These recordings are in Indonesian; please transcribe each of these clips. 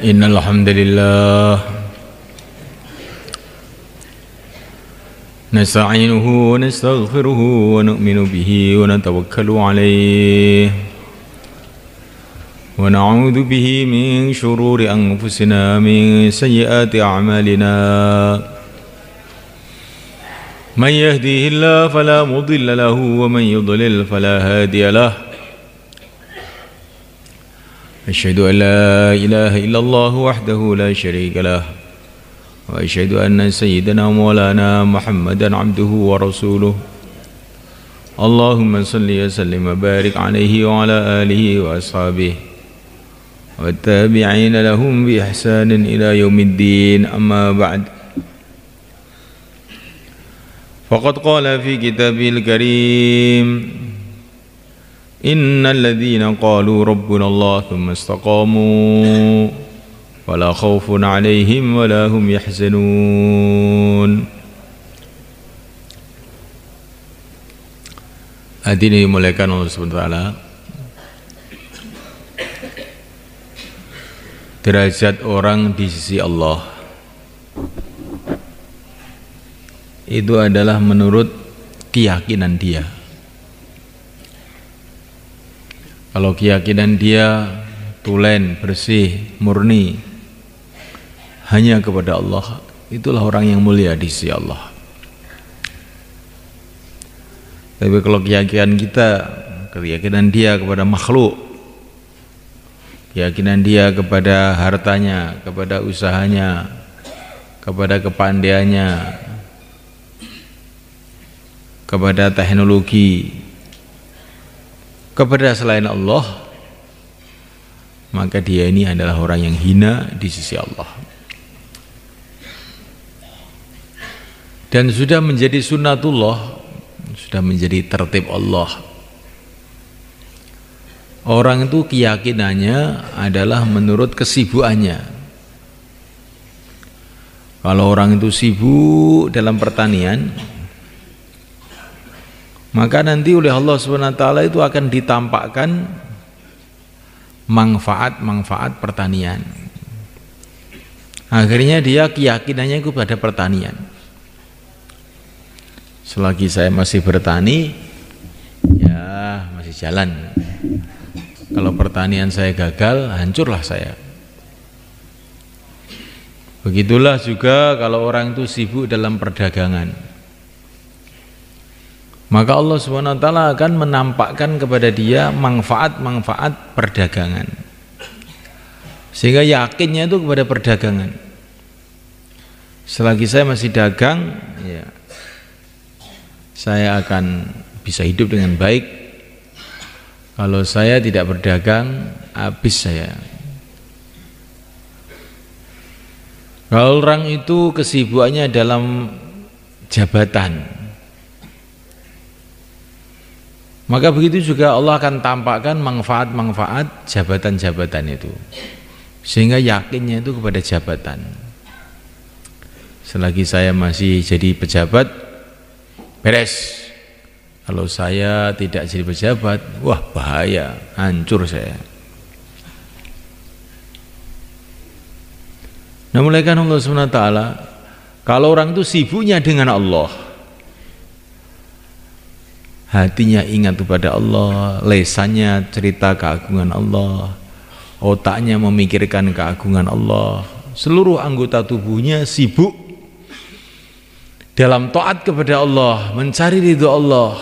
Innal hamdalillah nasta'inuhu wa nastaghfiruhu wa nu'minu bihi wa natawakkalu alayhi wa na'udzu bihi min shururi anfusina min sayyiati a'malina man yahdihillahu fala mudilla lahu wa man yudlil fala hadiya lahu أشهد أن لا إله إلا الله وحده لا شريك له وأشهد أن سيدنا مولانا محمدا عبده ورسوله اللهم صل وسلم وبارك عليه وعلى آله وأصحابه والتابعين لهم بإحسان إلى يوم الدين أما بعد فقد قال في كتابه الكريم إن الذين قالوا ربنا الله ثم استقاموا فلا خوف عليهم ولا هم يحزنون. Hadirin dimuliakan Allah Subhanahu wa taala. Derajat orang di sisi Allah itu adalah menurut keyakinan dia. Kalau keyakinan dia tulen, bersih, murni hanya kepada Allah, itulah orang yang mulia di sisi Allah. Tapi kalau keyakinan kita, keyakinan dia kepada makhluk, keyakinan dia kepada hartanya, kepada usahanya, kepada kepandaiannya, kepada teknologi, kepada selain Allah, maka dia ini adalah orang yang hina di sisi Allah. Dan sudah menjadi sunnatullah, sudah menjadi tertib Allah. Orang itu keyakinannya adalah menurut kesibukannya. Kalau orang itu sibuk dalam pertanian, maka nanti oleh Allah Subhanahu wa taala itu akan ditampakkan manfaat-manfaat pertanian. Akhirnya dia keyakinannya kepada pertanian. Selagi saya masih bertani, ya masih jalan. Kalau pertanian saya gagal, hancurlah saya. Begitulah juga kalau orang itu sibuk dalam perdagangan, maka Allah Subhanahu wa taala akan menampakkan kepada dia manfaat-manfaat perdagangan, sehingga yakinnya itu kepada perdagangan. Selagi saya masih dagang, ya saya akan bisa hidup dengan baik. Kalau saya tidak berdagang, habis saya. Kalau orang itu kesibukannya dalam jabatan, maka begitu juga Allah akan tampakkan manfaat-manfaat jabatan-jabatan itu, sehingga yakinnya itu kepada jabatan. Selagi saya masih jadi pejabat, beres. Kalau saya tidak jadi pejabat, wah bahaya, hancur saya. Nah, mulaikan Allah Subhanahu wa taala, kalau orang itu sibuknya dengan Allah, hatinya ingat kepada Allah, lesannya cerita keagungan Allah, otaknya memikirkan keagungan Allah, seluruh anggota tubuhnya sibuk dalam taat kepada Allah, mencari ridho Allah,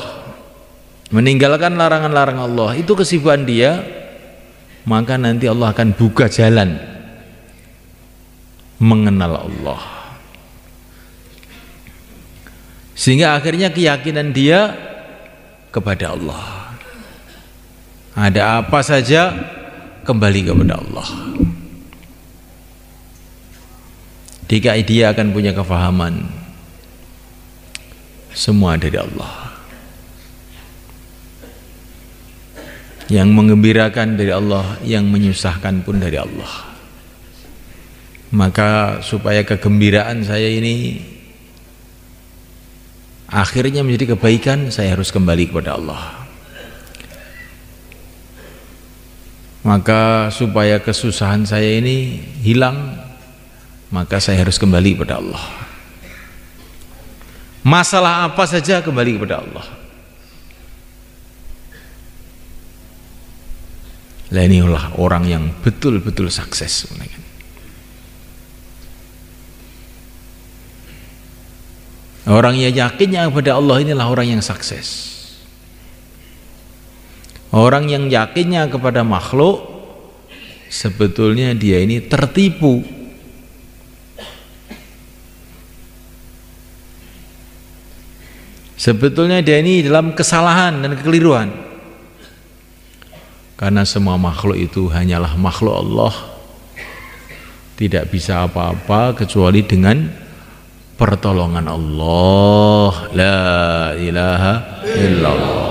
meninggalkan larangan-larangan Allah, itu kesibukan dia, maka nanti Allah akan buka jalan mengenal Allah, sehingga akhirnya keyakinan dia kepada Allah, ada apa saja kembali kepada Allah. DKI dia akan punya kefahaman semua dari Allah, yang menggembirakan dari Allah, yang menyusahkan pun dari Allah. Maka supaya kegembiraan saya ini akhirnya menjadi kebaikan, saya harus kembali kepada Allah. Maka supaya kesusahan saya ini hilang, maka saya harus kembali kepada Allah. Masalah apa saja kembali kepada Allah. Lah inilah orang yang betul-betul sukses. Orang yang yakinnya kepada Allah inilah orang yang sukses. Orang yang yakinnya kepada makhluk, sebetulnya dia ini tertipu. Sebetulnya dia ini dalam kesalahan dan kekeliruan. Karena semua makhluk itu hanyalah makhluk Allah. Tidak bisa apa-apa kecuali dengan pertolongan Allah. La ilaha illallah.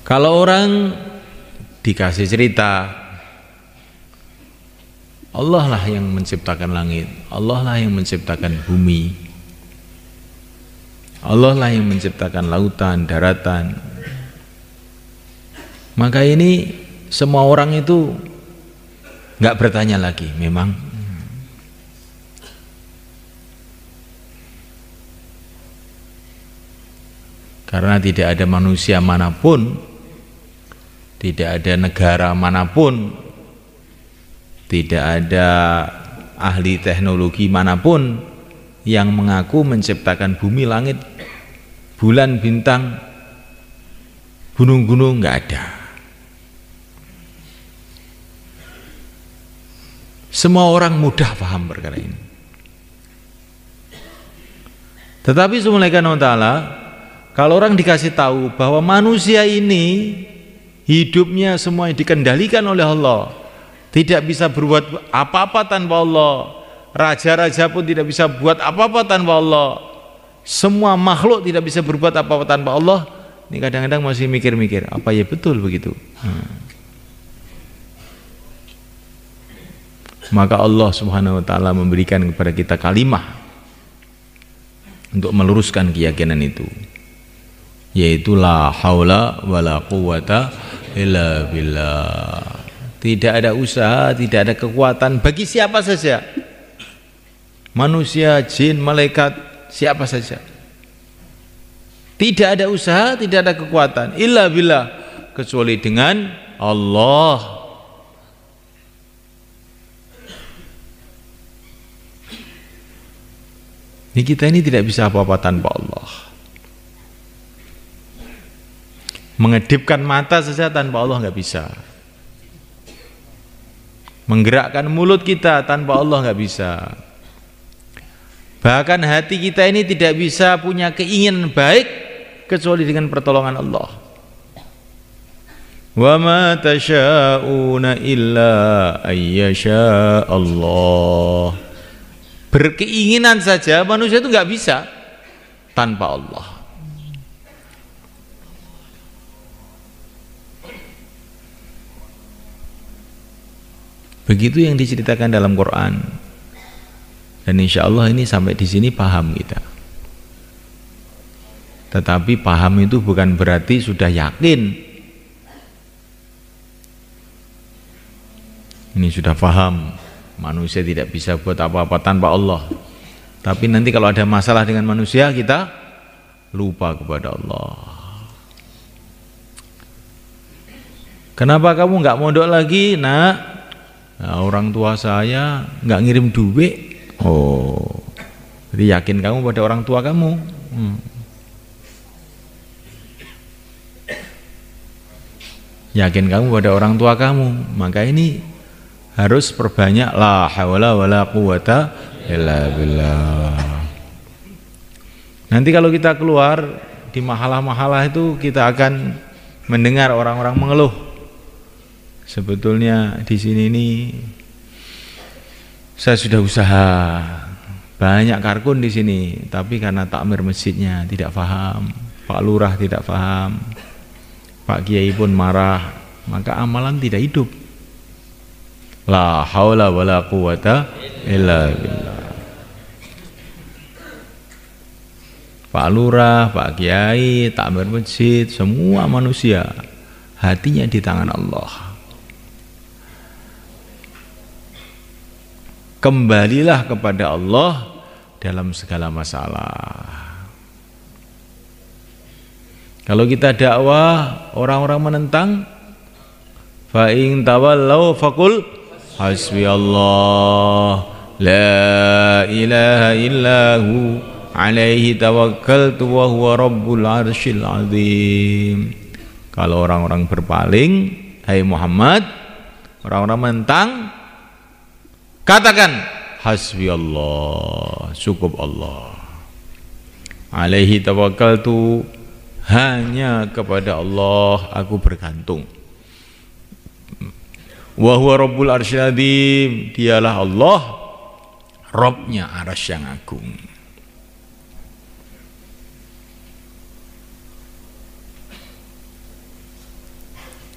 Kalau orang dikasih cerita, Allah lah yang menciptakan langit, Allah lah yang menciptakan bumi, Allah lah yang menciptakan lautan, daratan. Maka ini semua orang itu nggak bertanya lagi, memang karena tidak ada manusia manapun, tidak ada negara manapun, tidak ada ahli teknologi manapun yang mengaku menciptakan bumi, langit, bulan, bintang, gunung-gunung, nggak ada. Semua orang mudah paham perkara ini. Tetapi subhanahu wa ta'ala, kalau orang dikasih tahu bahwa manusia ini hidupnya semua dikendalikan oleh Allah, tidak bisa berbuat apa-apa tanpa Allah, raja-raja pun tidak bisa buat apa-apa tanpa Allah, semua makhluk tidak bisa berbuat apa-apa tanpa Allah, ini kadang-kadang masih mikir-mikir, apa ya betul begitu? Maka Allah subhanahu wa ta'ala memberikan kepada kita kalimah untuk meluruskan keyakinan itu, yaitu la haula wala quwata illa billah. Tidak ada usaha, tidak ada kekuatan bagi siapa saja, manusia, jin, malaikat, siapa saja. Tidak ada usaha, tidak ada kekuatan illa billah, kecuali dengan Allah. Ini kita ini tidak bisa apa-apa tanpa Allah. Mengedipkan mata saja tanpa Allah nggak bisa. Menggerakkan mulut kita tanpa Allah nggak bisa. Bahkan hati kita ini tidak bisa punya keinginan baik kecuali dengan pertolongan Allah. Wa ma tasyauna illa ayyasha Allah. Berkeinginan saja manusia itu nggak bisa tanpa Allah. Begitu yang diceritakan dalam Quran. Dan insya Allah ini sampai di sini paham kita. Tetapi paham itu bukan berarti sudah yakin. Ini sudah paham, manusia tidak bisa buat apa-apa tanpa Allah. Tapi nanti kalau ada masalah dengan manusia, kita lupa kepada Allah. Kenapa kamu nggak mondok lagi, nak? Nah, orang tua saya nggak ngirim duit. Oh, jadi yakin kamu pada orang tua kamu. Yakin kamu pada orang tua kamu. Maka ini harus perbanyak la haula wala quwata illa billah. Nanti kalau kita keluar di mahalah-mahalah itu, kita akan mendengar orang-orang mengeluh. Sebetulnya di sini ini saya sudah usaha banyak karkun di sini, tapi karena takmir masjidnya tidak paham, Pak Lurah tidak paham, Pak Kiai pun marah, maka amalan tidak hidup. La haula wala quwata illa billah. Pak Lurah, Pak Kiai, takmir masjid, semua manusia hatinya di tangan Allah. Kembalilah kepada Allah dalam segala masalah. Kalau kita dakwah, orang-orang menentang, fa in tawallau faqul hasbiyallah la ilaha illahu alaihi tawakkaltu wa huwa rabbul arsyil azim. Kalau orang-orang berpaling, hai Muhammad, orang-orang menentang, katakan hasbiyallah, cukup Allah. Alaihi tawakkaltu, hanya kepada Allah aku bergantung. Wa huwa rabbul arsyil azim, dialah Allah, Rabbnya arasy yang agung.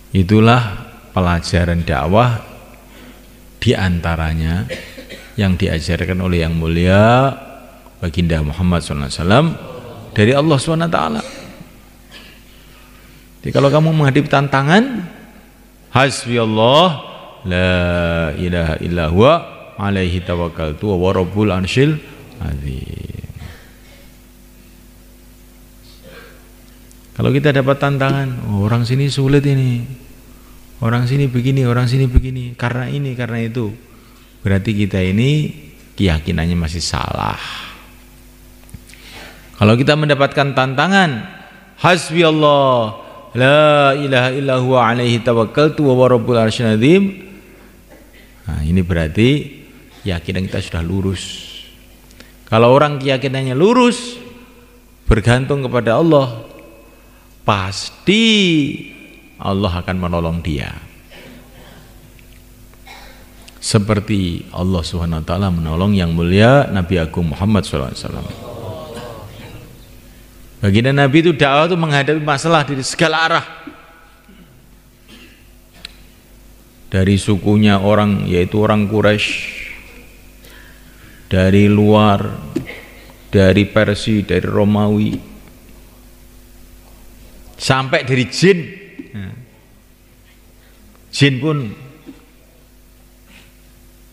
Itulah pelajaran dakwah, di antaranya yang diajarkan oleh yang mulia baginda Muhammad SAW dari Allah SWT. Jadi kalau kamu menghadapi tantangan, hasbiyallah la ilaha illa huwa alaihi tawakkaltu wa rabbul arsyil azim. Kalau kita dapat tantangan, oh, orang sini sulit ini, orang sini begini, orang sini begini, karena ini, karena itu, berarti kita ini keyakinannya masih salah. Kalau kita mendapatkan tantangan, hasbiyallah la ilaha illa huwa alaihi tawakkaltu wa rabbul arsyil azim, nah, ini berarti keyakinan kita sudah lurus. Kalau orang keyakinannya lurus, bergantung kepada Allah, pasti Allah akan menolong dia. Seperti Allah SWT menolong yang mulia Nabi Agung Muhammad SAW. Baginda Nabi itu dakwah itu menghadapi masalah dari segala arah. Dari sukunya orang, yaitu orang Quraisy, dari luar, dari Persia, dari Romawi, sampai dari jin. Jin pun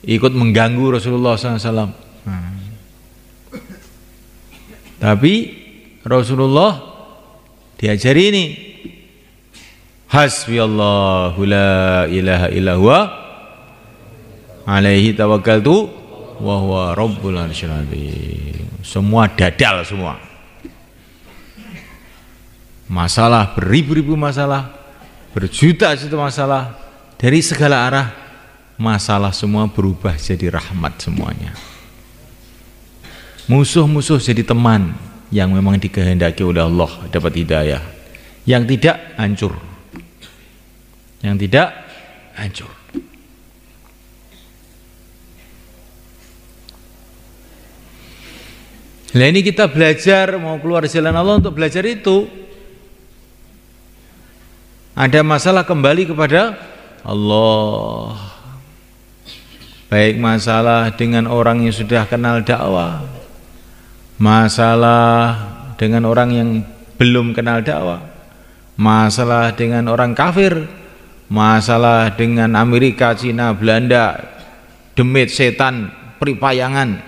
ikut mengganggu Rasulullah SAW. Tapi Rasulullah diajari ini, hasbiyallahu la ilaha illa huwa alaihi tawakkaltu wa huwa rabbul arsyil azim. Semua dadal semua. Masalah, beribu-ribu masalah, berjuta-juta masalah, dari segala arah, masalah semua berubah jadi rahmat semuanya. Musuh-musuh jadi teman yang memang dikehendaki oleh Allah dapat hidayah. Yang tidak, hancur. Yang tidak, hancur. Nah ini kita belajar, mau keluar jalan Allah untuk belajar itu. Ada masalah, kembali kepada Allah. Baik masalah dengan orang yang sudah kenal dakwah, masalah dengan orang yang belum kenal dakwah, masalah dengan orang kafir, masalah dengan Amerika, Cina, Belanda, demit, setan, peripayangan.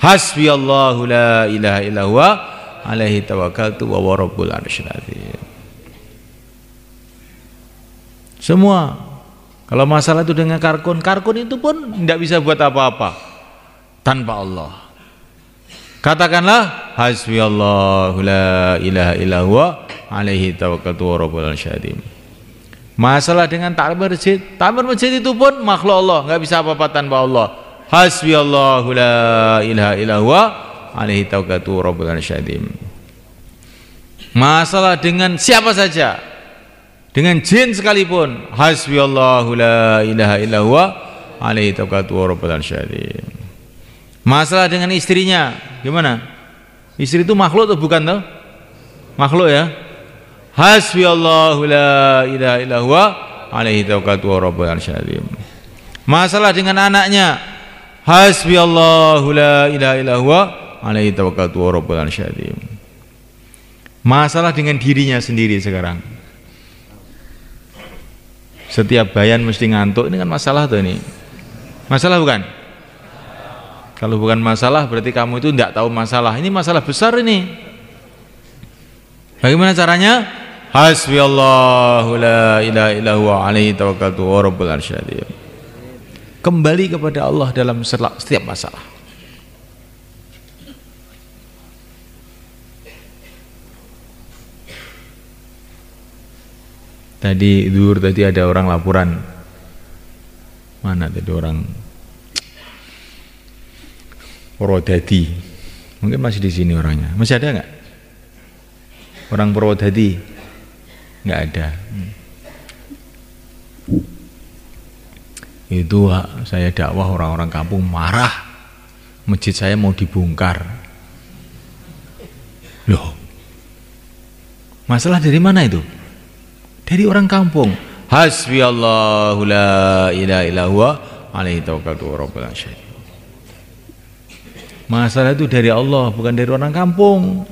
Hasbiyallahu la ilaha illa huwa alaihi tawakkaltu wa huwa rabbul arsyil azim. Semua. Kalau masalah itu dengan karkun, karkun itu pun tidak bisa buat apa-apa tanpa Allah. Katakanlah hasbiyallahu la ilaha illa huwa alaihi tawakkaltu wa rabbul arsyil azim. Masalah dengan takmir masjid itu pun makhluk Allah, enggak bisa apa-apa tanpa Allah. Hasbiyallahu la ilaha illa huwa alaihi tawakkaltu wa rabbul arsyil azim. Masalah dengan siapa saja, dengan jin sekalipun, hasbiyallahu la ilaha illa huwa alaihi tawakkaltu wa rabbul arsyil azim. Masalah dengan istrinya, gimana? Istri itu makhluk atau bukan tuh? Makhluk ya. Hasbiyallahu la ilaha illa huwa alaihi tawakkaltu wa rabbul arsyil azim. Masalah dengan anaknya, hasbiyallahu la ilaha illa huwa alaihi tawakkaltu wa rabbul arsyil azim. Masalah dengan dirinya sendiri sekarang. Setiap bayan mesti ngantuk, ini kan masalah tuh ini. Masalah bukan? Kalau bukan masalah berarti kamu itu tidak tahu masalah. Ini masalah besar ini. Bagaimana caranya? Hasbiyallahu la ilaha illa huwa alaihi tawakkaltu wa rabbul arsyil azim. Kembali kepada Allah dalam setiap masalah. Tadi ada orang laporan. Mana tadi orang Purwodadi? Mungkin masih di sini orangnya. Masih ada nggak? Orang Purwodadi? Nggak ada. Itu saya dakwah orang-orang kampung marah. Masjid saya mau dibongkar. Loh, masalah dari mana itu? Dari orang kampung. Hasbiyallahu la ilaha illa huwa alaihi tawakkaltu wa rabbul arsyil azim. Masalah itu dari Allah, bukan dari orang kampung.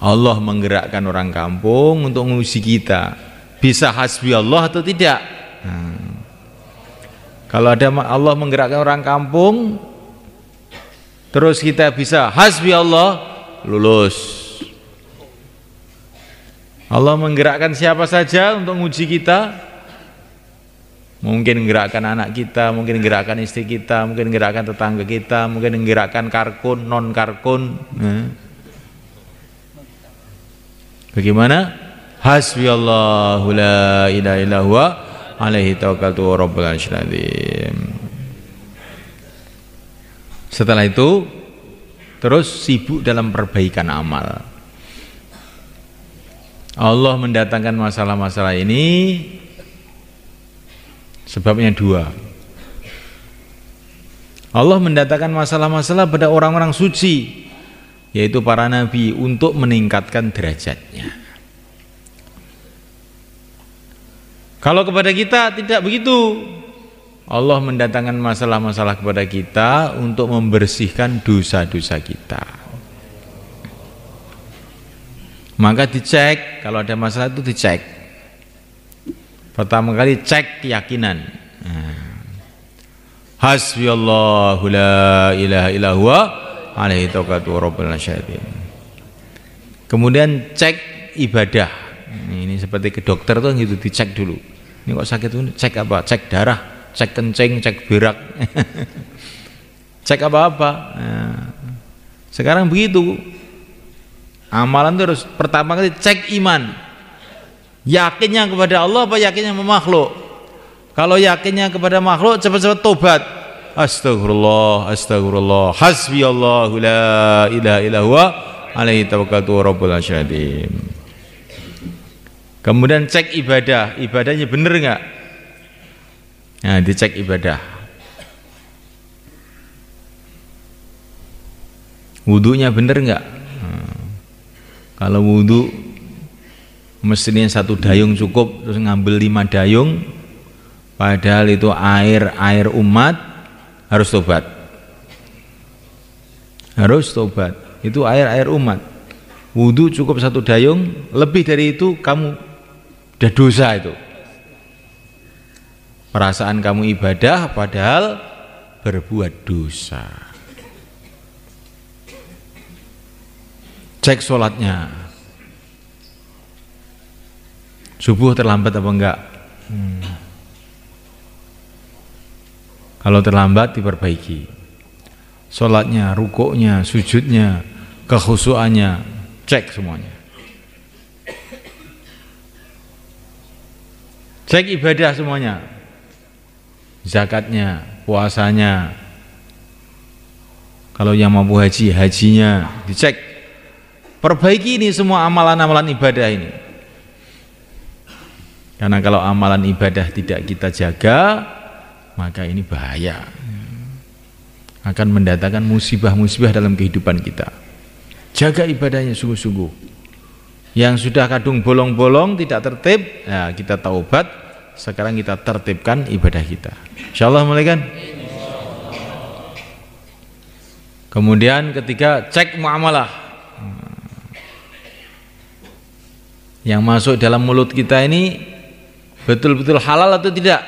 Allah menggerakkan orang kampung untuk menguji kita. Bisa hasbiyallah atau tidak? Kalau ada Allah menggerakkan orang kampung, terus kita bisa hasbiyallah, lulus. Allah menggerakkan siapa saja untuk menguji kita. Mungkin menggerakkan anak kita, mungkin menggerakkan istri kita, mungkin menggerakkan tetangga kita, mungkin menggerakkan karkun, non karkun. Bagaimana? Hasbiyallahu la ilaha illa huwa alaihi tawakkaltu wa rabbul arsyil azim. Setelah itu terus sibuk dalam perbaikan amal. Allah mendatangkan masalah-masalah ini sebabnya dua. Allah mendatangkan masalah-masalah pada orang-orang suci, yaitu para nabi, untuk meningkatkan derajatnya. Kalau kepada kita tidak begitu. Allah mendatangkan masalah-masalah kepada kita untuk membersihkan dosa-dosa kita. Maka dicek, kalau ada masalah itu dicek. Pertama kali cek keyakinan. Hasbiyallahu la ilaha illa huwa alaihi tawakkaltu wa rabbul arsyil azim. Kemudian cek ibadah. Ini seperti ke dokter tuh gitu, dicek dulu. Ini kok sakit itu, cek apa? Cek darah, cek kencing, cek berak. Cek apa-apa. Sekarang begitu. Amalan terus pertama kali cek iman. Yakinnya kepada Allah apa yakinnya sama makhluk? Kalau yakinnya kepada makhluk, cepat-cepat tobat. Astagfirullah, astagfirullah. Hasbiyallahu la ilaha illa huwa alaihi tawakkaltu wa rabbul arsyil azim. Kemudian cek ibadah, ibadahnya benar enggak? Nah, dicek ibadah. Wudunya benar enggak? Kalau wudu mestinya 1 dayung cukup, terus ngambil 5 dayung, padahal itu air umat, harus tobat. Harus tobat. Itu air umat. Wudu cukup 1 dayung, lebih dari itu kamu udah dosa itu. Perasaan kamu ibadah padahal berbuat dosa. Cek sholatnya. Subuh terlambat apa enggak? Kalau terlambat diperbaiki. Sholatnya, rukuknya, sujudnya, kekhusyuannya, cek semuanya. Cek ibadah semuanya. Zakatnya, puasanya. Kalau yang mampu haji, hajinya dicek. Perbaiki ini semua amalan-amalan ibadah ini. Karena kalau amalan ibadah tidak kita jaga, maka ini bahaya. Akan mendatangkan musibah-musibah dalam kehidupan kita. Jaga ibadahnya sungguh-sungguh. Yang sudah kadung bolong-bolong, tidak tertib, nah kita taubat. Sekarang kita tertibkan ibadah kita. Insyaallah mulai kan? Kemudian ketiga, cek muamalah. Yang masuk dalam mulut kita ini betul-betul halal atau tidak?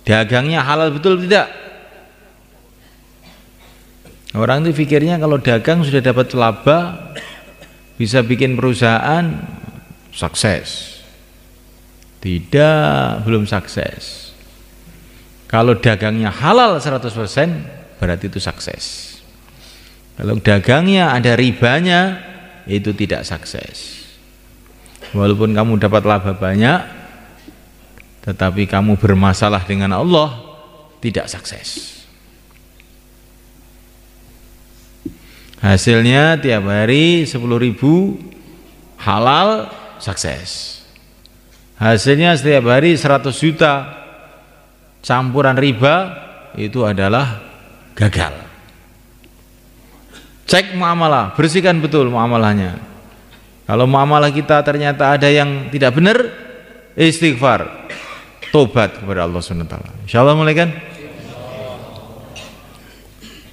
Dagangnya halal betul tidak? Orang itu pikirnya kalau dagang sudah dapat laba, bisa bikin perusahaan sukses. Tidak, belum sukses. Kalau dagangnya halal 100%, berarti itu sukses. Kalau dagangnya ada ribanya, itu tidak sukses. Walaupun kamu dapat laba banyak, tetapi kamu bermasalah dengan Allah, tidak sukses. Hasilnya tiap hari 10.000 halal, sukses. Hasilnya setiap hari 100 juta campuran riba, itu adalah gagal. Cek muamalah, bersihkan betul muamalahnya. Kalau muamalah kita ternyata ada yang tidak benar, istighfar, tobat kepada Allah SWT. Insyaallah mulai kan?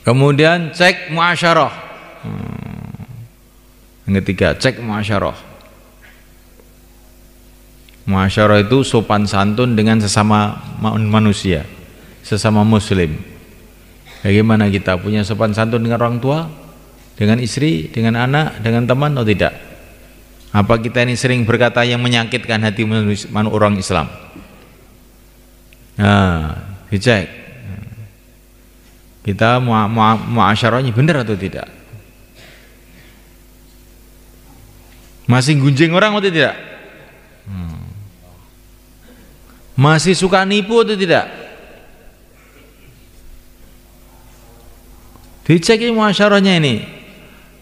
Kemudian cek muasyarah. Yang ketiga, cek muasyarah. Muasyarah itu sopan santun dengan sesama manusia, sesama muslim. Bagaimana kita punya sopan santun dengan orang tua, dengan istri, dengan anak, dengan teman atau tidak? Apa kita ini sering berkata yang menyakitkan hati orang Islam? Nah, dicek. Kita muasyarahnya benar atau tidak? Masih gunjing orang atau tidak? Masih suka nipu atau tidak? Dicek muasyarahnya ini.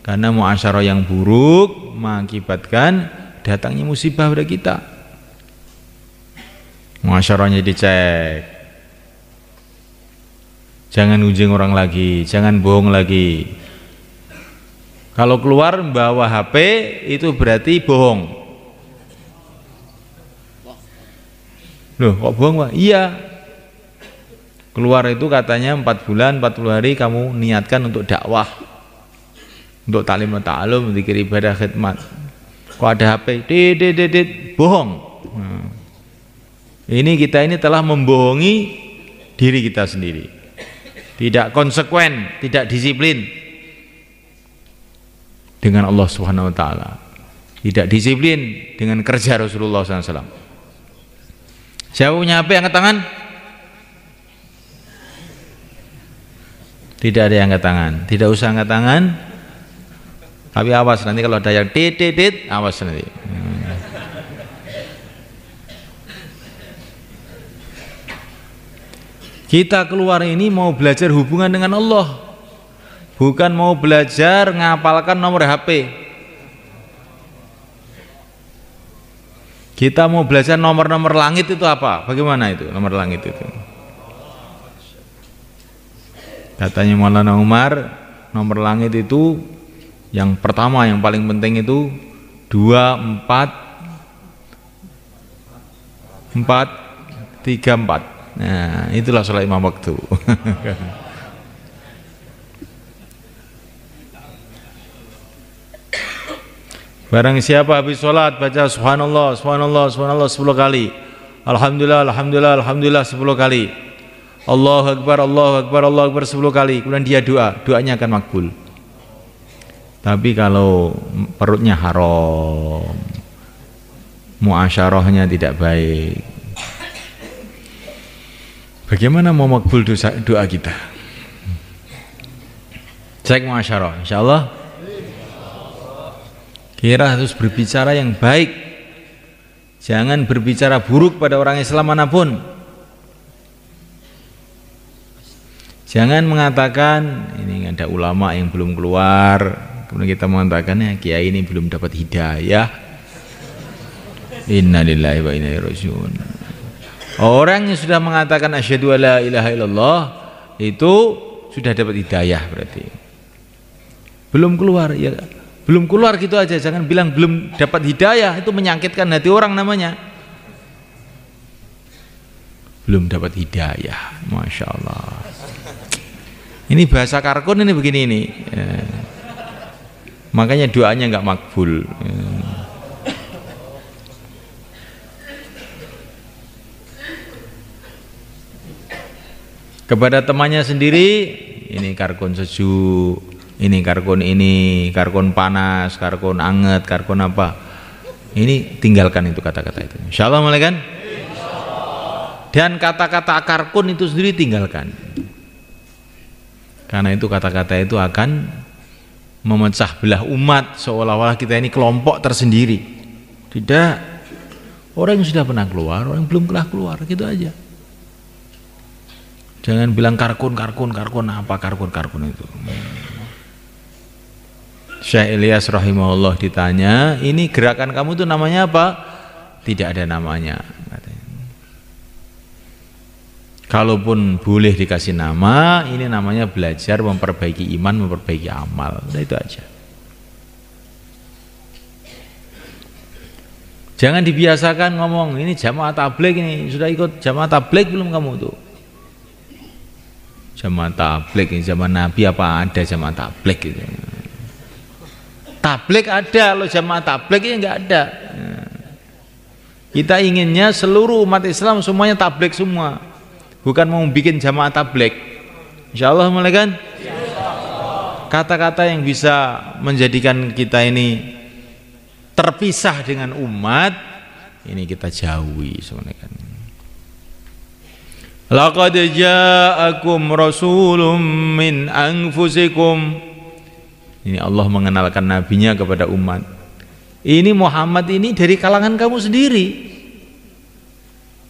Karena muasyarah yang buruk mengakibatkan datangnya musibah pada kita. Muasyarahnya dicek. Jangan gunjing orang lagi, jangan bohong lagi. Kalau keluar bawa HP itu berarti bohong. Loh, kok bohong, Pak? Iya. Keluar itu katanya 4 bulan, 40 hari kamu niatkan untuk dakwah, untuk ta'lim wa ta'alum, zikir ibadah khidmat. Kok ada HP? Bohong. Ini kita ini telah membohongi diri kita sendiri. Tidak konsekuen, tidak disiplin dengan Allah Subhanahu wa taala. Tidak disiplin dengan kerja Rasulullah SAW. Siapa punya HP angkat tangan? Tidak ada yang angkat tangan. Tidak usah angkat tangan. Tapi awas nanti kalau ada yang awas nanti. Kita keluar ini mau belajar hubungan dengan Allah, bukan mau belajar ngapalkan nomor HP. Kita mau belajar nomor-nomor langit itu apa? Bagaimana itu nomor langit itu? Katanya Maulana Umar, nomor langit itu yang pertama, yang paling penting itu 2, 4, 3, 4. Nah, itulah sholat 5 waktu. Barang siapa habis sholat baca subhanallah, subhanallah, subhanallah 10 kali, alhamdulillah, alhamdulillah, alhamdulillah 10 kali, Allahu Akbar, Allahu Akbar, Allahu Akbar 10 kali, kemudian dia doa, doanya akan makbul. Tapi kalau perutnya haram, muasyarahnya tidak baik, bagaimana mau makbul doa kita? Cek muasyarah, insyaallah. Kita harus berbicara yang baik. Jangan berbicara buruk pada orang Islam manapun. Jangan mengatakan ini ada ulama yang belum keluar, kemudian kita mengatakan ya kiai ini belum dapat hidayah. Innalillahi wa inna ilaihi raji'un. Orang yang sudah mengatakan asyhadu alla ilaha illallah itu sudah dapat hidayah berarti. Belum keluar ya, belum keluar gitu aja, jangan bilang belum dapat hidayah, itu menyakitkan hati orang namanya. Belum dapat hidayah, Masya Allah. Ini bahasa karkun ini begini ini. Makanya doanya nggak makbul. Kepada temannya sendiri, ini karkun sejuk, ini karkun panas, karkun anget, karkun apa. Ini tinggalkan itu kata-kata itu. Insyaallah mulai kan? Dan kata-kata karkun itu sendiri tinggalkan. Karena itu kata-kata itu akan memecah belah umat, seolah-olah kita ini kelompok tersendiri. Tidak. Orang yang sudah pernah keluar, orang yang belum pernah keluar, gitu aja. Jangan bilang karkun apa karkun itu. Syekh Ilyas rahimahullah ditanya, ini gerakan kamu itu namanya apa? Tidak ada namanya. Kalaupun boleh dikasih nama, ini namanya belajar memperbaiki iman, memperbaiki amal. Nah, itu aja. Jangan dibiasakan ngomong, ini jamaah tabligh ini, sudah ikut jamaah tabligh belum kamu tuh? Jamaah tabligh ini zaman Nabi apa ada jamaah tabligh gitu. Tabligh ada, loh jamaah tabligh ini enggak ada. Kita inginnya seluruh umat Islam semuanya tabligh semua. Bukan mau bikin jamaah tabligh. Insyaallah mulai kan? Kata-kata yang bisa menjadikan kita ini terpisah dengan umat, ini kita jauhi sebenarnya kan. Laqad ja'akum rasulun min anfusikum. Ini Allah mengenalkan nabinya kepada umat. Ini Muhammad ini dari kalangan kamu sendiri.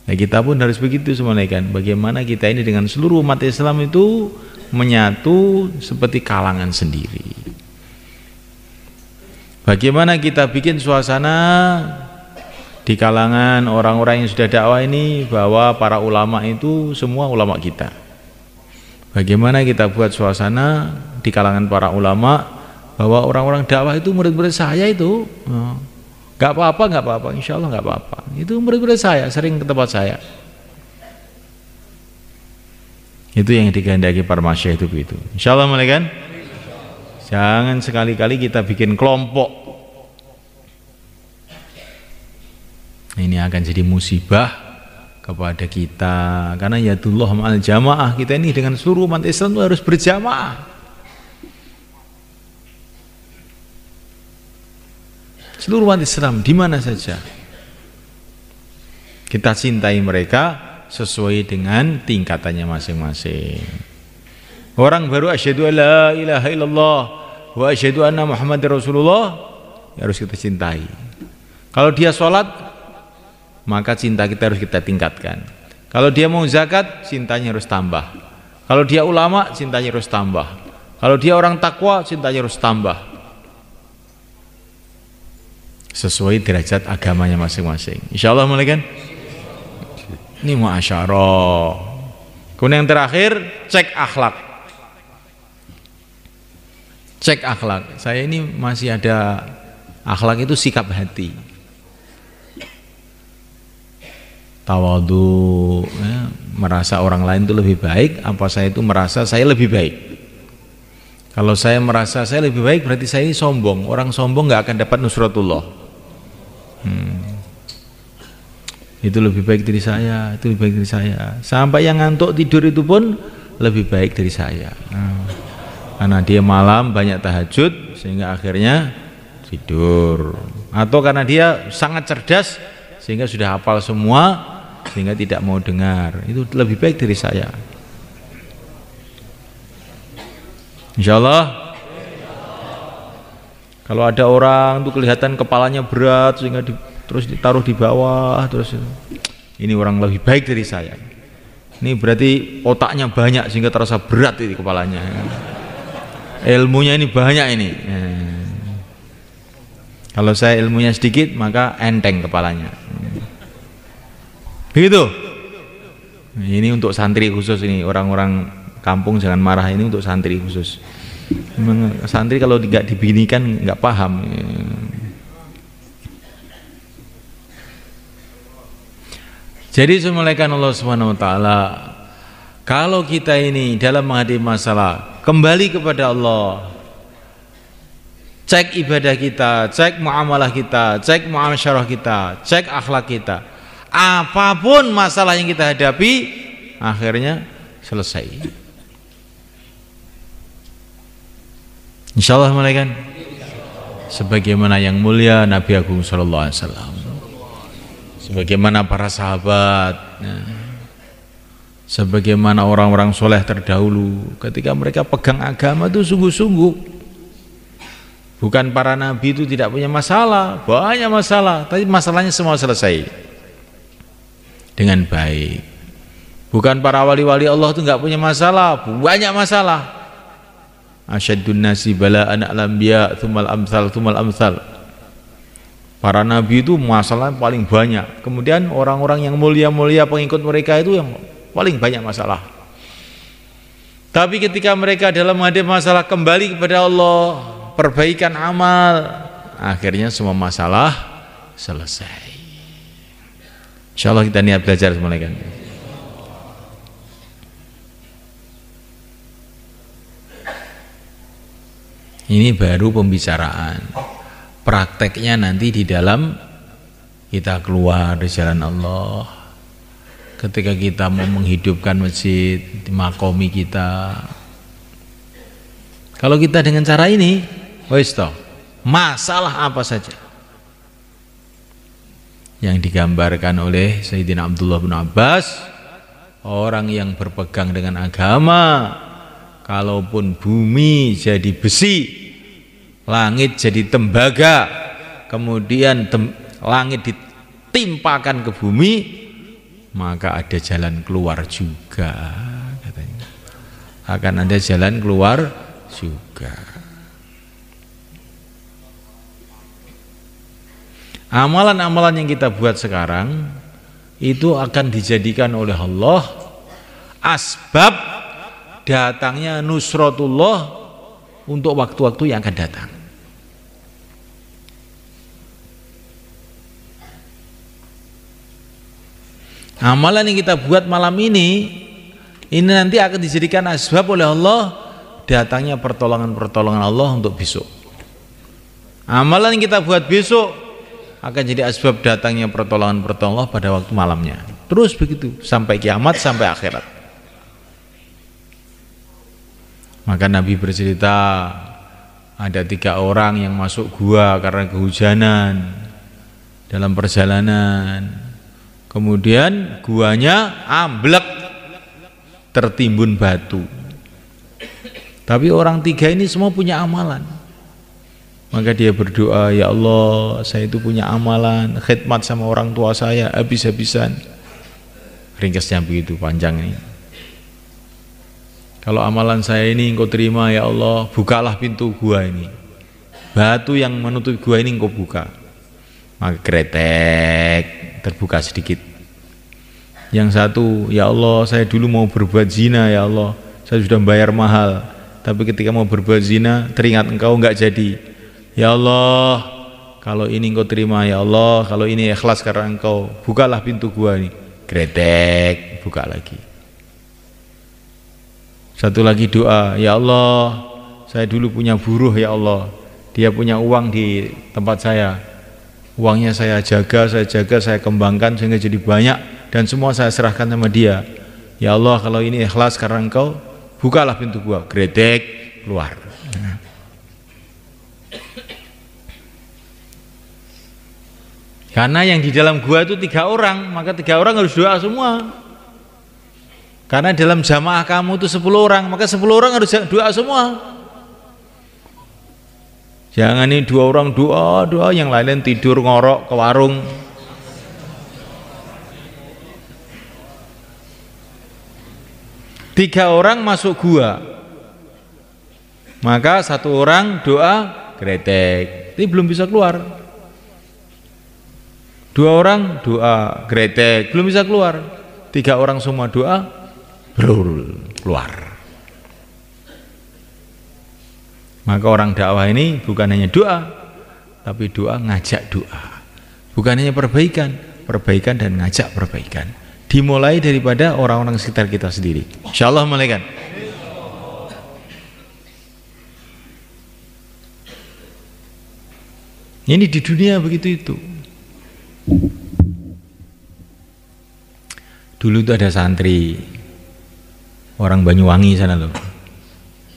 Nah, kita pun harus begitu semuanya kan. Bagaimana kita ini dengan seluruh umat Islam itu menyatu seperti kalangan sendiri. Bagaimana kita bikin suasana di kalangan orang-orang yang sudah dakwah ini bahwa para ulama itu semua ulama kita. Bagaimana kita buat suasana di kalangan para ulama bahwa orang-orang dakwah itu murid-murid saya itu nggak apa-apa, insya Allah nggak apa-apa. Itu murid-murid saya, sering ke tempat saya. Itu yang dikehendaki para masyayikh itu begitu. Insya Allah mulai kan? Jangan sekali-kali kita bikin kelompok. Ini akan jadi musibah kepada kita, karena yadullah ma'al jamaah. Kita ini dengan seluruh umat Islam itu harus berjamaah. Seluruh umat Islam di mana saja kita cintai mereka sesuai dengan tingkatannya masing-masing. Orang baru asyhadu alla ilaha illallah wa asyhadu anna Muhammadar Rasulullah, harus kita cintai. Kalau dia sholat, maka cinta kita harus kita tingkatkan. Kalau dia mau zakat, cintanya harus tambah. Kalau dia ulama, cintanya harus tambah. Kalau dia orang takwa, cintanya harus tambah. Sesuai derajat agamanya masing-masing. Insyaallah mulai kan? Ini muasyarah. Kemudian yang terakhir, cek akhlak. Cek akhlak. Saya ini masih ada akhlak itu sikap hati. Tawadhu, ya, merasa orang lain itu lebih baik, apa saya itu merasa saya lebih baik. Kalau saya merasa saya lebih baik, berarti saya ini sombong. Orang sombong nggak akan dapat nusratullah. Itu lebih baik dari saya, itu lebih baik dari saya. Sampai yang ngantuk tidur itu pun lebih baik dari saya. Karena dia malam banyak tahajud sehingga akhirnya tidur. Atau karena dia sangat cerdas sehingga sudah hafal semua, sehingga tidak mau dengar. Itu lebih baik dari saya. Insyaallah. Kalau ada orang tuh kelihatan kepalanya berat sehingga terus ditaruh di bawah, terus ini orang lebih baik dari saya. Ini berarti otaknya banyak sehingga terasa berat ini kepalanya. Ilmunya ini banyak ini. Kalau saya ilmunya sedikit, maka enteng kepalanya. Begitu. Ini untuk santri khusus ini, orang-orang kampung jangan marah, ini untuk santri khusus. Memang santri kalau tidak dibinikan nggak paham. Jadi semulaikan Allah Subhanahu wa taala, kalau kita ini dalam menghadapi masalah kembali kepada Allah. Cek ibadah kita, cek muamalah kita, cek muasyarah kita, cek akhlak kita. Apapun masalah yang kita hadapi, akhirnya selesai. Insyaallah malaikat. Sebagaimana yang mulia Nabi Agung sallallahu alaihi wasallam. Sebagaimana para sahabat, sebagaimana orang-orang soleh terdahulu, ketika mereka pegang agama itu sungguh-sungguh. Bukan para nabi itu tidak punya masalah, banyak masalah, tapi masalahnya semua selesai dengan baik. Bukan para wali-wali Allah itu nggak punya masalah, banyak masalah. Asyaddun nasi bala'an al-anbiya tsummal amsal tsummal amsal. Para nabi itu masalah paling banyak. Kemudian orang-orang yang mulia-mulia pengikut mereka itu yang paling banyak masalah. Tapi ketika mereka dalam menghadapi masalah kembali kepada Allah, perbaikan amal, akhirnya semua masalah selesai. Insyaallah kita niat belajar semuanya kan. Ini baru pembicaraan. Prakteknya nanti di dalam kita keluar di jalan Allah. Ketika kita mau menghidupkan masjid di makomi kita. Kalau kita dengan cara ini, wis toh, masalah apa saja yang digambarkan oleh Sayyidina Abdullah bin Abbas, orang yang berpegang dengan agama, kalaupun bumi jadi besi, langit jadi tembaga, kemudian langit ditimpakan ke bumi, maka ada jalan keluar juga, katanya. Akan ada jalan keluar juga. Amalan-amalan yang kita buat sekarang itu akan dijadikan oleh Allah asbab datangnya nusratullah untuk waktu-waktu yang akan datang. Amalan yang kita buat malam ini nanti akan dijadikan asbab oleh Allah datangnya pertolongan-pertolongan Allah untuk besok. Amalan yang kita buat besok akan jadi asbab datangnya pertolongan-pertolongan Allah pada waktu malamnya. Terus begitu sampai kiamat, sampai akhirat. Maka Nabi bercerita ada 3 orang yang masuk gua karena kehujanan dalam perjalanan. Kemudian guanya amblek, tertimbun batu. Tapi orang 3 ini semua punya amalan. Maka dia berdoa, ya Allah, saya itu punya amalan khidmat sama orang tua saya habis-habisan. Ringkasnya begitu panjang ini. Kalau amalan saya ini engkau terima ya Allah, bukalah pintu gua ini. Batu yang menutup gua ini engkau buka. Maka kretek, terbuka sedikit. Yang satu, ya Allah, saya dulu mau berbuat zina ya Allah, saya sudah bayar mahal, tapi ketika mau berbuat zina teringat engkau enggak jadi. Ya Allah, kalau ini engkau terima ya Allah, kalau ini ikhlas karena engkau, bukalah pintu gua ini. Kretek, buka lagi. Satu lagi doa, ya Allah, saya dulu punya buruh ya Allah, dia punya uang di tempat saya, uangnya saya jaga, saya kembangkan sehingga jadi banyak dan semua saya serahkan sama dia. Ya Allah, kalau ini ikhlas karena engkau, bukalah pintu gua. Kretek, keluar. Karena yang di dalam gua itu 3 orang, maka 3 orang harus doa semua. Karena dalam jamaah kamu itu 10 orang, maka 10 orang harus doa semua. Jangan ini 2 orang doa, yang lain tidur ngorok ke warung. Tiga orang masuk gua, maka 1 orang doa gretek, tapi belum bisa keluar. 2 orang doa gretek, belum bisa keluar. 3 orang semua doa, brul, keluar. Maka orang dakwah ini bukan hanya doa, tapi doa ngajak doa. Bukan hanya perbaikan dan ngajak perbaikan. Dimulai daripada orang-orang sekitar kita sendiri. Insyaallah malaikat. Ini di dunia begitu itu. Dulu itu ada santri orang Banyuwangi sana loh.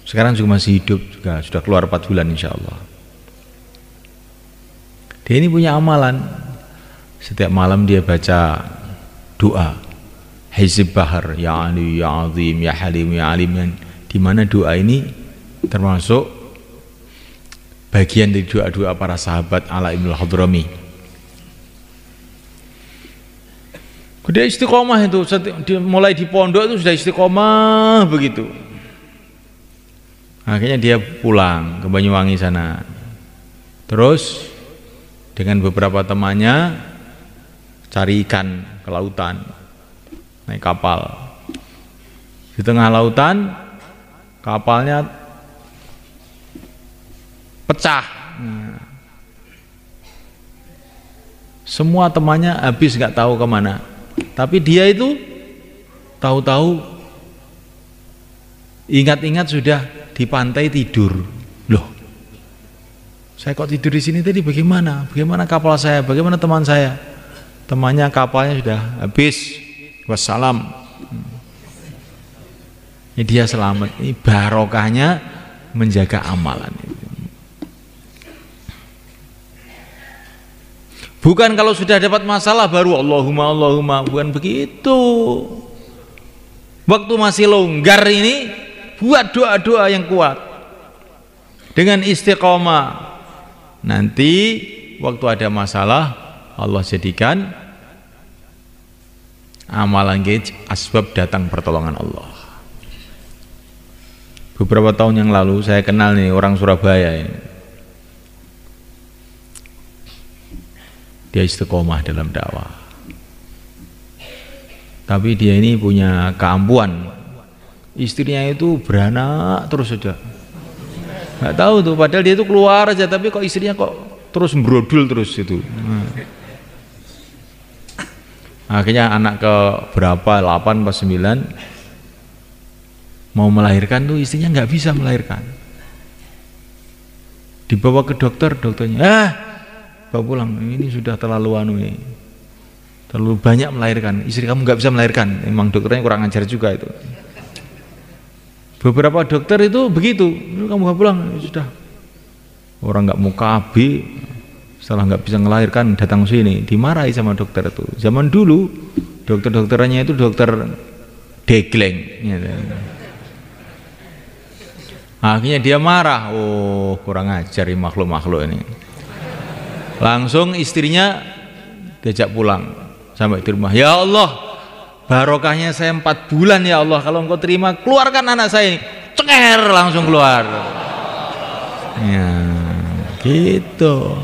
Sekarang juga masih hidup, juga sudah keluar 4 bulan insya Allah. Dia ini punya amalan. Setiap malam dia baca doa Hizb Bahar, ya Ali, ya Azim, ya Halim, ya Alim, di mana doa ini termasuk bagian dari doa-doa para sahabat Ala Ibn Hadrami. Dia istiqomah itu, mulai di pondok itu sudah istiqomah begitu. Akhirnya dia pulang ke Banyuwangi sana. Terus dengan beberapa temannya cari ikan ke lautan, naik kapal. Di tengah lautan kapalnya pecah. Semua temannya habis nggak tahu kemana. Tapi dia itu tahu-tahu ingat-ingat sudah di pantai tidur. Loh, saya kok tidur di sini tadi bagaimana? Bagaimana kapal saya? Bagaimana teman saya? Temannya kapalnya sudah habis. Wassalam. Ini dia selamat. Ini barokahnya menjaga amalan. Bukan kalau sudah dapat masalah baru Allahumma Allahumma, bukan begitu. Waktu masih longgar ini buat doa-doa yang kuat dengan istiqomah. Nanti waktu ada masalah Allah jadikan amalan kita asbab datang pertolongan Allah. Beberapa tahun yang lalu saya kenal nih orang Surabaya ini. Dia istiqomah dalam dakwah. Tapi dia ini punya keampuhan. Istrinya itu beranak terus saja. Nggak tahu tuh, padahal dia itu keluar aja, tapi kok istrinya kok terus brodul terus itu. Akhirnya anak ke berapa, 8 pas 9 mau melahirkan tuh istrinya nggak bisa melahirkan. Dibawa ke dokter, dokternya bawa pulang, ini sudah terlalu ini, terlalu banyak melahirkan, istri kamu nggak bisa melahirkan. Emang dokternya kurang ajar juga itu. Beberapa dokter itu begitu, kamu bawa pulang, sudah. Orang nggak mau KB, setelah nggak bisa melahirkan datang sini, dimarahi sama dokter itu. Zaman dulu dokter-dokterannya itu dokter degleng. Akhirnya dia marah, oh kurang ajar makhluk-makhluk ini. Langsung istrinya diajak pulang sampai di rumah. Ya Allah, barokahnya saya 4 bulan ya Allah, kalau engkau terima keluarkan anak saya ini. Cenger langsung keluar. Ya, gitu.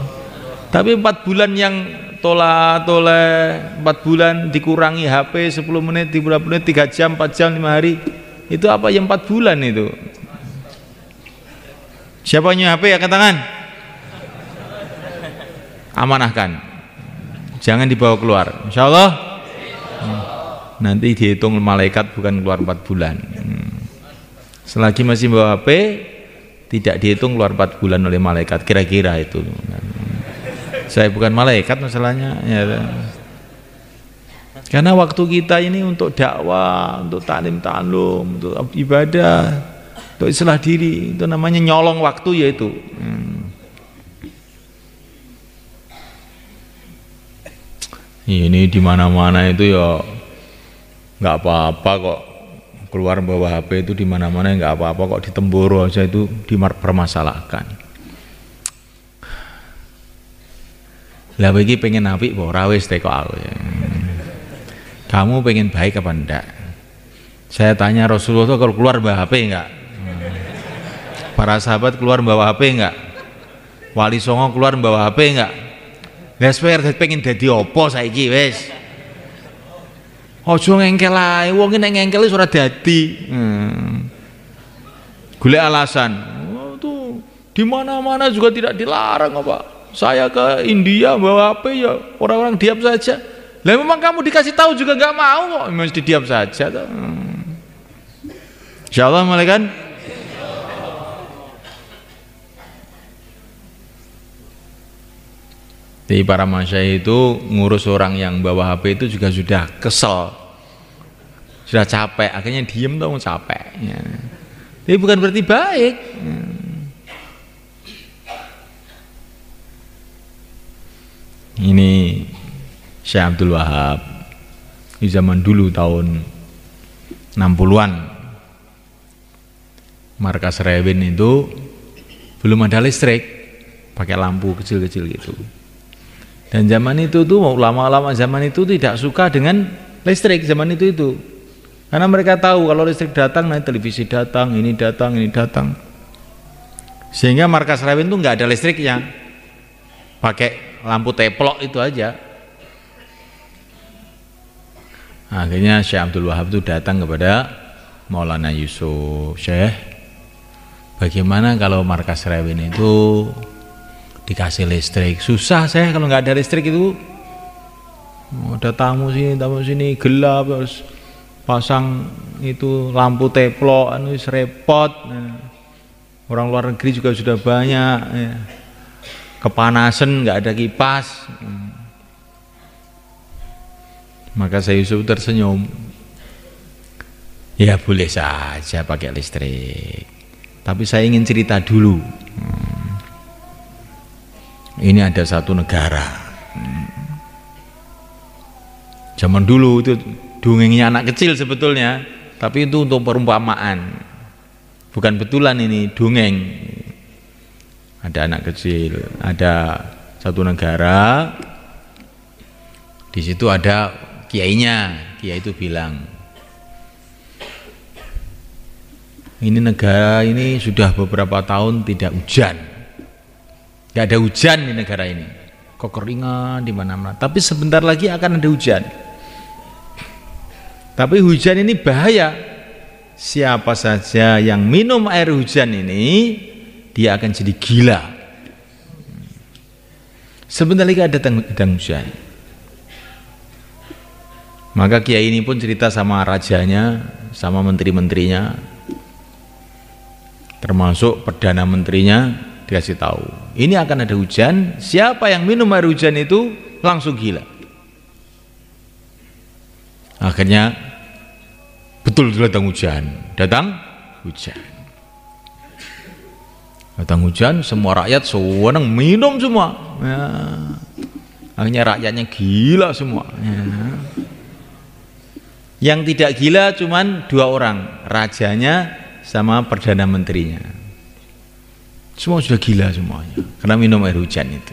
Tapi 4 bulan yang toleh 4 bulan dikurangi HP 10 menit, 30 menit, 3 jam, 4 jam, 5 hari. Itu apa yang 4 bulan itu? Siapa punya HP angkat tangan? Amanahkan, jangan dibawa keluar, insya Allah. Nanti dihitung malaikat bukan keluar 4 bulan. Selagi masih bawa HP tidak dihitung keluar 4 bulan oleh malaikat, kira-kira itu. Saya bukan malaikat masalahnya ya. Karena waktu kita ini untuk dakwah, untuk taklim ta'allum, untuk ibadah, untuk islah diri, itu namanya nyolong waktu yaitu. Ini di mana-mana itu ya nggak apa-apa kok, keluar bawa HP itu di mana-mana nggak apa-apa kok, di Temboro aja itu dipermasalahkan. Lah bagi pengen apik kok ora wis teko aku ya. Kamu pengen baik apa enggak? Saya tanya Rasulullah tuh kalau keluar bawa HP enggak? Para sahabat keluar bawa HP enggak? Wali Songo keluar bawa HP enggak? Wes pengen dadi apa saiki wis. Aja ngengkel ae, wong iki nek ngengkel wis ora dadi. Golek alasan. Oh, tuh di mana-mana juga tidak dilarang apa. Saya ke India bawa HP ya orang-orang diam saja. Lah memang kamu dikasih tahu juga nggak mau kok, mesti diam saja tuh. Insyaallah malaikat. Jadi para masyayikh itu ngurus orang yang bawa HP itu juga sudah kesel, sudah capek, akhirnya diem dong capek. Ya. Jadi bukan berarti baik. Ini Syekh Abdul Wahab di zaman dulu tahun 60-an. Markas Rewin itu belum ada listrik, pakai lampu kecil-kecil gitu. Dan zaman itu tuh ulama-ulama zaman itu tidak suka dengan listrik zaman itu. Karena mereka tahu kalau listrik datang, nanti televisi datang, ini datang. Sehingga markas Rewin tuh nggak ada listriknya, pakai lampu teplok itu aja. Akhirnya Syekh Abdul Wahab itu datang kepada Maulana Yusuf, Syekh, bagaimana kalau markas Rewin itu dikasih listrik? Susah saya kalau nggak ada listrik itu, ada tamu sini gelap, harus pasang itu lampu teplok, repot. Orang luar negeri juga sudah banyak, kepanasan, nggak ada kipas. Maka saya Yusuf tersenyum, ya boleh saja pakai listrik, tapi saya ingin cerita dulu. Ini ada satu negara, zaman dulu itu dongengnya anak kecil sebetulnya, tapi itu untuk perumpamaan, bukan betulan, ini dongeng. Ada anak kecil, ada satu negara, di situ ada kiainya. Kiai itu bilang, ini negara ini sudah beberapa tahun tidak hujan. Tidak ada hujan di negara ini, kekeringan di mana-mana. Tapi sebentar lagi akan ada hujan. Tapi hujan ini bahaya. Siapa saja yang minum air hujan ini, dia akan jadi gila. Sebentar lagi ada datang hujan. Maka kiai ini pun cerita sama rajanya, sama menteri-menterinya, termasuk perdana menterinya, dikasih tahu, ini akan ada hujan, siapa yang minum air hujan itu langsung gila. Akhirnya betul datang hujan, semua rakyat senang minum semua. Ya. Akhirnya rakyatnya gila semua. Ya. Yang tidak gila cuman 2 orang, rajanya sama perdana menterinya. Semua sudah gila semuanya karena minum air hujan itu.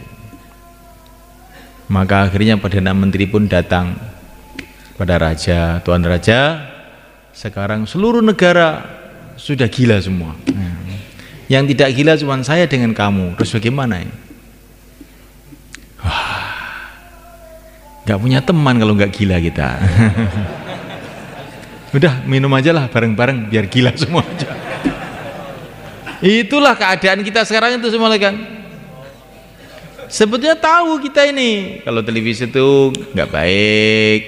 Maka akhirnya perdana menteri pun datang pada raja, tuan raja, sekarang seluruh negara sudah gila semua. Yang tidak gila cuma saya dengan kamu. Terus bagaimana ini? Wah, nggak punya teman kalau nggak gila kita. Udah minum aja lah bareng-bareng biar gila semua aja. Itulah keadaan kita sekarang itu semua kan. Sebetulnya tahu kita ini kalau televisi itu nggak baik,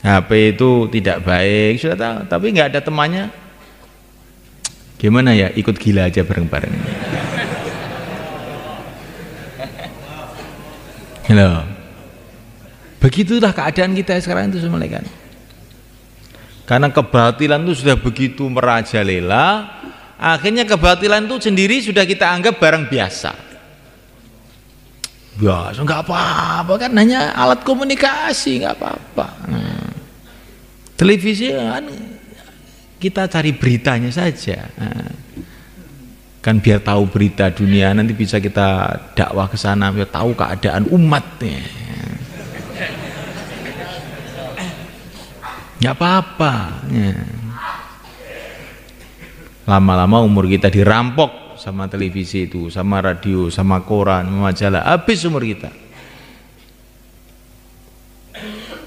HP itu tidak baik, sudah tahu, tapi nggak ada temannya. Gimana ya, ikut gila aja bareng-bareng. Halo. Begitulah keadaan kita sekarang itu semua kan. Karena kebatilan itu sudah begitu merajalela, akhirnya kebatilan itu sendiri sudah kita anggap barang biasa. Biasa, nggak apa-apa kan, hanya alat komunikasi, nggak apa-apa. Televisi kan kita cari beritanya saja, kan biar tahu berita dunia, nanti bisa kita dakwah ke sana, biar tahu keadaan umatnya. Nggak apa-apa. Lama-lama umur kita dirampok sama televisi itu, sama radio, sama koran, sama majalah, habis umur kita.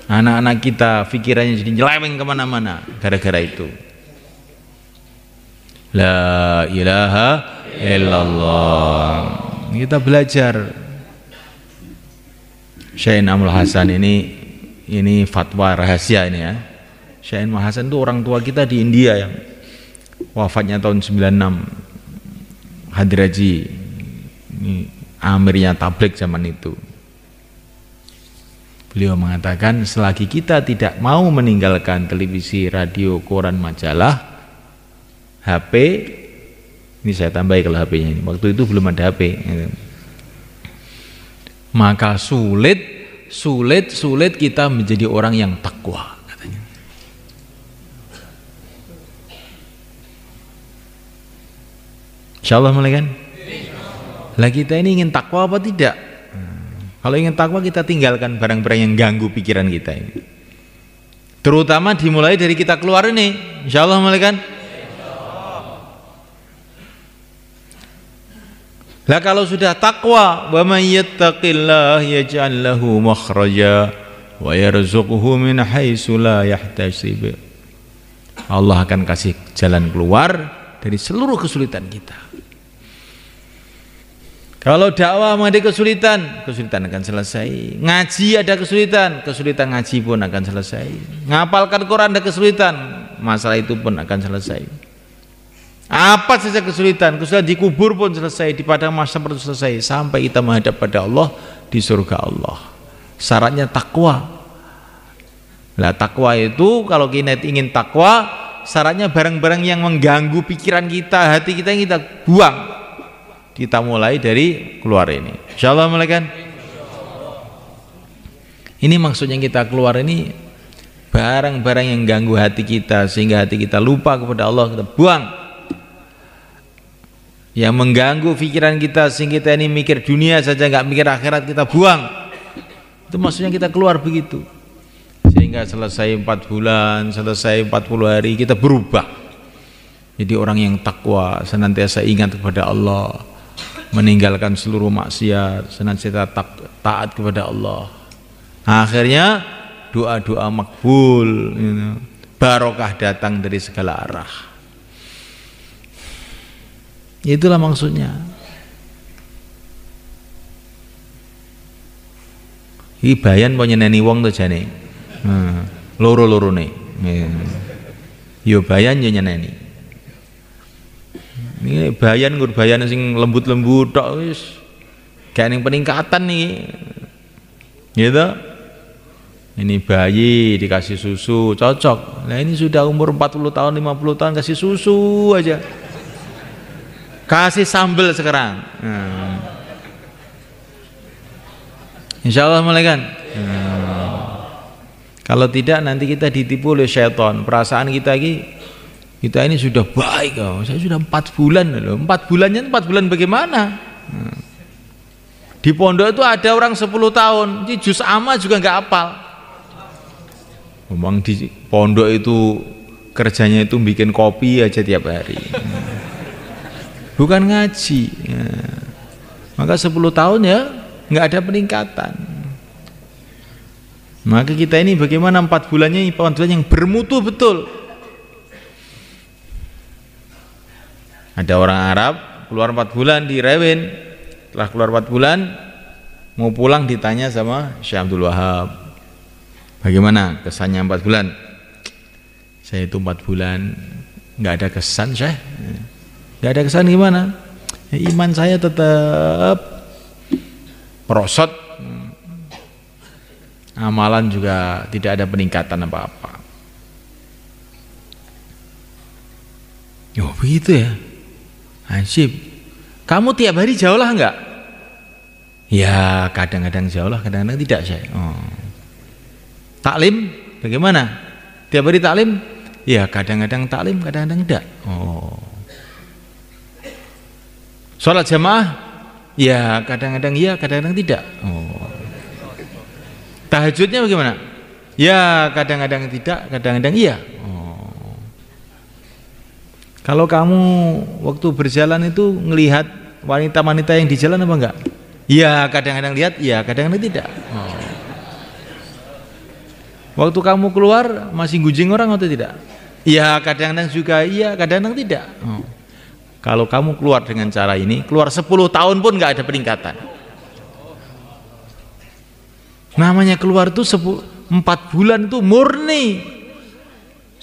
Anak-anak kita pikirannya jadi nyeleweng kemana-mana gara-gara itu. La ilaha illallah. Kita belajar. Syekh Amul Hasan ini fatwa rahasia ini ya. Syekh Amul Hasan itu orang tua kita di India yang wafatnya tahun 96. Hadir Haji ini amirnya tabligh zaman itu. Beliau mengatakan selagi kita tidak mau meninggalkan televisi, radio, koran, majalah, HP, ini saya tambahi kalau HP-nya ini, waktu itu belum ada HP, maka sulit kita menjadi orang yang takwa, katanya. Insyaallah mulai kan? Lah kita ini ingin takwa apa tidak? Kalau ingin takwa kita tinggalkan barang-barang yang ganggu pikiran kita ini. Terutama dimulai dari kita keluar ini. Insyaallah mulai kan? Lah kalau sudah takwa, wa may yattaqillah yaj'al lahu makhraja wa yarzuqhu min haitsu la yahtasib. Allah akan kasih jalan keluar dari seluruh kesulitan kita. Kalau dakwah ada kesulitan, kesulitan akan selesai. Ngaji ada kesulitan, kesulitan ngaji pun akan selesai. Ngapalkan Quran ada kesulitan, masalah itu pun akan selesai. Apa saja kesulitan dikubur pun selesai, di padang mahsyar pun selesai, sampai kita menghadap pada Allah di surga Allah. Syaratnya takwa. Lah takwa itu kalau kita ingin takwa, syaratnya barang-barang yang mengganggu pikiran kita, hati kita yang kita buang. Kita mulai dari keluar ini. Insyaallah mulai kan? Ini maksudnya kita keluar ini barang-barang yang ganggu hati kita sehingga hati kita lupa kepada Allah, kita buang. Yang mengganggu pikiran kita sehingga kita ini mikir dunia saja nggak mikir akhirat, kita buang. Itu maksudnya kita keluar begitu. Sehingga selesai 4 bulan, selesai 40 hari kita berubah. Jadi orang yang takwa, senantiasa ingat kepada Allah, meninggalkan seluruh maksiat, senantiasa taat kepada Allah. Akhirnya doa-doa makbul, barokah datang dari segala arah. Itulah maksudnya. Iki bayan apa nyeneni wong to jane? Loro-lorone. Yo bayan yo nyeneni. Ini bayan bayan sing lembut-lembut tok wis gak ning peningkatan nih. Gitu. Ini bayi dikasih susu cocok. Nah ini sudah umur 40 tahun, 50 tahun kasih susu aja. Kasih sambal sekarang. Insyaallah mulai kan? Kalau tidak nanti kita ditipu oleh syaitan. Perasaan kita ini sudah baik, saya sudah 4 bulan loh. 4 bulannya 4 bulan bagaimana? Di pondok itu ada orang 10 tahun, ini juz amma juga nggak hafal. Memang di pondok itu kerjanya itu bikin kopi aja tiap hari. Bukan ngaji. Maka 10 tahun ya nggak ada peningkatan. Maka kita ini bagaimana 4 bulannya 4 bulan yang bermutu betul. Ada orang Arab keluar 4 bulan di Rewin, setelah keluar 4 bulan mau pulang ditanya sama Syekh Abdul Wahab, bagaimana kesannya 4 bulan? Saya itu 4 bulan nggak ada kesan, Syekh. Nggak ada kesan gimana? Ya, iman saya tetap merosot, amalan juga tidak ada peningkatan apa-apa. Oh begitu ya. Asib. Kamu tiap hari jauhlah enggak? Ya kadang-kadang jauhlah, kadang-kadang tidak saya. Taklim bagaimana? Tiap hari taklim? Ya kadang-kadang taklim, kadang-kadang tidak. Sholat jamaah? Ya kadang-kadang iya, kadang-kadang tidak. Tahajudnya bagaimana? Ya kadang-kadang tidak, kadang-kadang iya. Kalau kamu waktu berjalan itu ngelihat wanita-wanita yang di jalan apa enggak? Ya kadang-kadang lihat, ya kadang-kadang tidak. Waktu kamu keluar masih gunjing orang atau tidak? Ya kadang-kadang juga iya, kadang-kadang tidak. Kalau kamu keluar dengan cara ini, keluar 10 tahun pun enggak ada peningkatan. Namanya keluar itu 4 bulan itu murni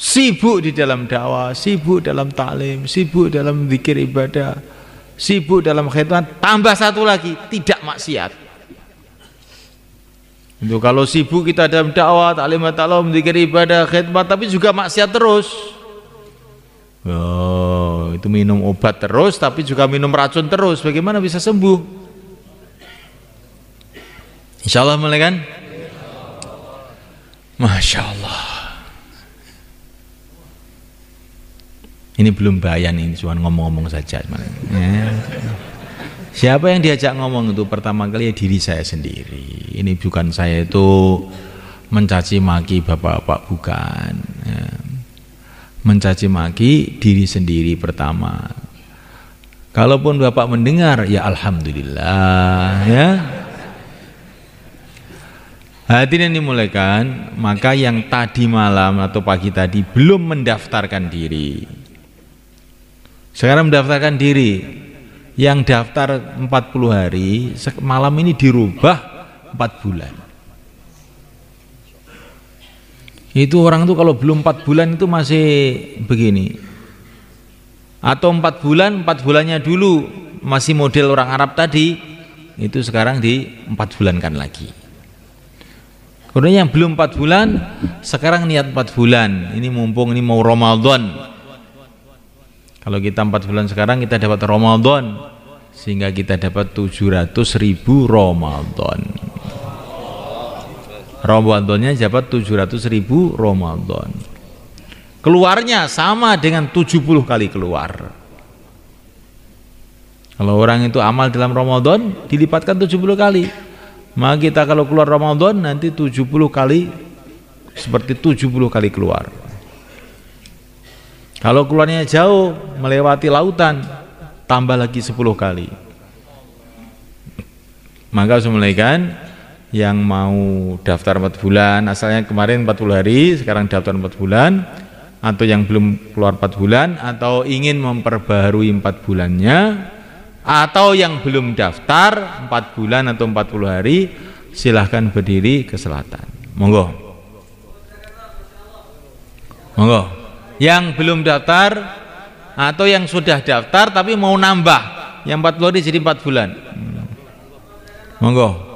sibuk di dalam dakwah, sibuk dalam taklim, sibuk dalam zikir ibadah, sibuk dalam khidmat, tambah satu lagi tidak maksiat. Itu kalau sibuk kita dalam dakwah, taklim, ta'lim, zikir, ibadah, khidmat, tapi juga maksiat terus. Oh, itu minum obat terus, tapi juga minum racun terus. Bagaimana bisa sembuh? Insya Allah mulai kan? Masya Allah. Ini belum bayan, ini cuma ngomong-ngomong saja. Ya. Siapa yang diajak ngomong itu pertama kali ya diri saya sendiri. Ini bukan saya itu mencaci maki bapak-bapak, bukan. Ya. Mencaci maki diri sendiri pertama. Kalaupun bapak mendengar, ya alhamdulillah. Ya. Hadirin yang dimulakan, maka yang tadi malam atau pagi tadi belum mendaftarkan diri, sekarang mendaftarkan diri. Yang daftar 40 hari, malam ini dirubah 4 bulan. Itu orang tuh kalau belum 4 bulan itu masih begini. Atau 4 bulan, 4 bulannya dulu masih model orang Arab tadi, itu sekarang di 4 bulankan lagi. Kemudian yang belum 4 bulan, sekarang niat 4 bulan. Ini mumpung ini mau Ramadan. Kalau kita 4 bulan sekarang kita dapat Ramadan, sehingga kita dapat 700.000 Ramadan. Ramadannya dapat 700.000 Ramadan. Keluarnya sama dengan 70 kali keluar. Kalau orang itu amal dalam Ramadan dilipatkan 70 kali. Maka kita kalau keluar Ramadan nanti 70 kali, seperti 70 kali keluar. Kalau keluarnya jauh melewati lautan, tambah lagi 10 kali. Maka semulaikan yang mau daftar 4 bulan, asalnya kemarin 40 hari, sekarang daftar 4 bulan, atau yang belum keluar 4 bulan, atau ingin memperbaharui 4 bulannya, atau yang belum daftar 4 bulan atau 40 hari, silahkan berdiri ke selatan. Monggo. Monggo. Yang belum daftar atau yang sudah daftar tapi mau nambah yang 40 hari jadi 4 bulan. Monggo.